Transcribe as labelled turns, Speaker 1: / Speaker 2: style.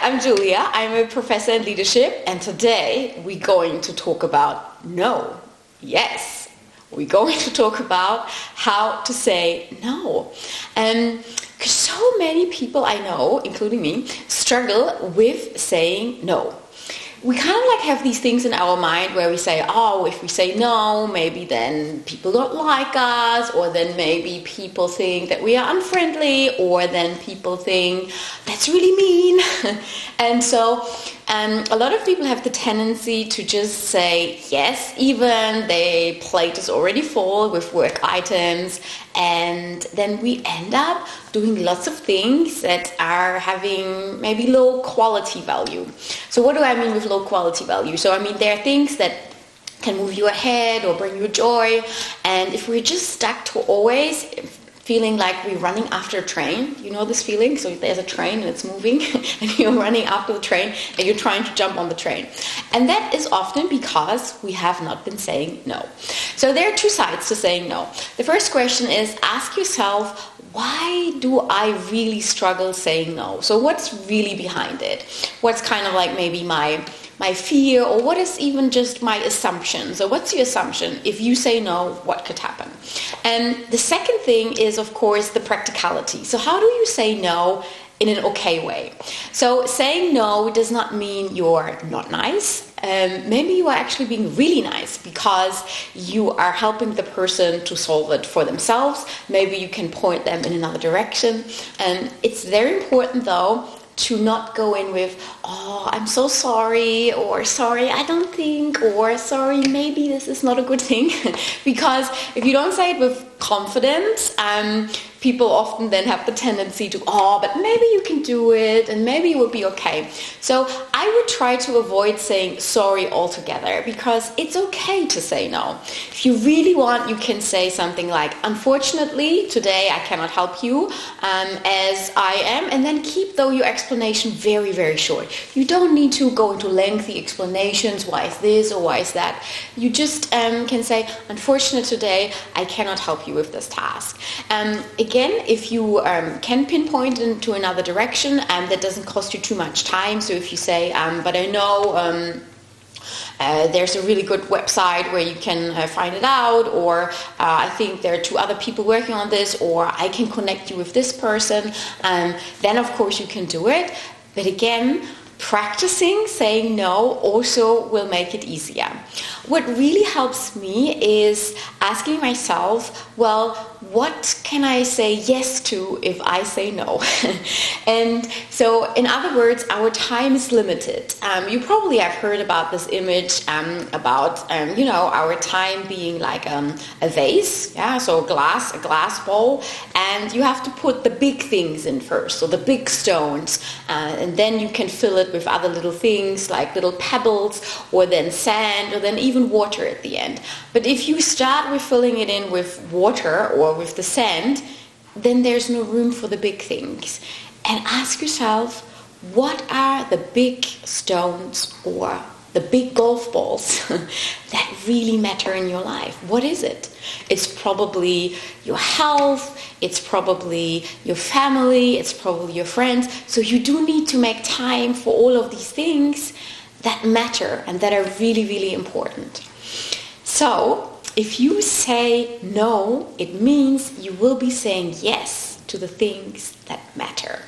Speaker 1: I'm Julia. I'm a professor in leadership, and today we're going to talk about no. Yes, we're going to talk about how to say no. Because so many people I know, including me, struggle with saying no. We kind of like have these things in our mind where we say, oh, if we say no, maybe then people don't like us, or then maybe people think that we are unfriendly, or then people think that's really mean. And so a lot of people have the tendency to just say yes, even their plate is already full with work items, and then we end up doing lots of things that are having maybe low quality value. So what do I mean with low quality value? So I mean there are things that can move you ahead or bring you joy, and if we're just stuck to always feeling like we're running after a train, you know this feeling? So there's a train and it's moving and you're running after the train and you're trying to jump on the train. And that is often because we have not been saying no. So there are two sides to saying no. The first question is, ask yourself, why do I really struggle saying no? So what's really behind it? What's kind of like maybe my fear, or what is even just my assumption? So what's your assumption? If you say no, what could happen? And the second thing is, of course, the practicality. So how do you say no in an okay way? So saying no does not mean you're not nice. Maybe you are actually being really nice because you are helping the person to solve it for themselves. Maybe you can point them in another direction. It's very important, though, to not go in with, oh, I'm so sorry, or sorry, I don't think, or sorry, maybe this is not a good thing. Because if you don't say it with confidence, people often then have the tendency to, oh, but maybe you can do it, and maybe it will be okay. So I would try to avoid saying sorry altogether, because it's okay to say no. If you really want, you can say something like, unfortunately, today I cannot help you as I am, and then keep, though, your explanation very, very short. You don't need to go into lengthy explanations, why is this or why is that. You just can say, unfortunately, today I cannot help you with this task. Again, if you can pinpoint into another direction, that doesn't cost you too much time. So if you say, but I know there's a really good website where you can find it out, or I think there are two other people working on this, or I can connect you with this person, then of course you can do it. But again, practicing saying no also will make it easier. What really helps me is asking myself, well, what can I say yes to if I say no? And so, in other words, our time is limited. You probably have heard about this image about our time being like a vase, so a glass bowl, and you have to put the big things in first, so the big stones, and then you can fill it with other little things like little pebbles, or then sand, or then even water at the end. But if you start with filling it in with water or with the sand, then there's no room for the big things. And ask yourself, what are the big stones or the big golf balls that really matter in your life? What is it? It's probably your health, it's probably your family, it's probably your friends. So you do need to make time for all of these things that matter and that are really, really important. So if you say no, it means you will be saying yes to the things that matter.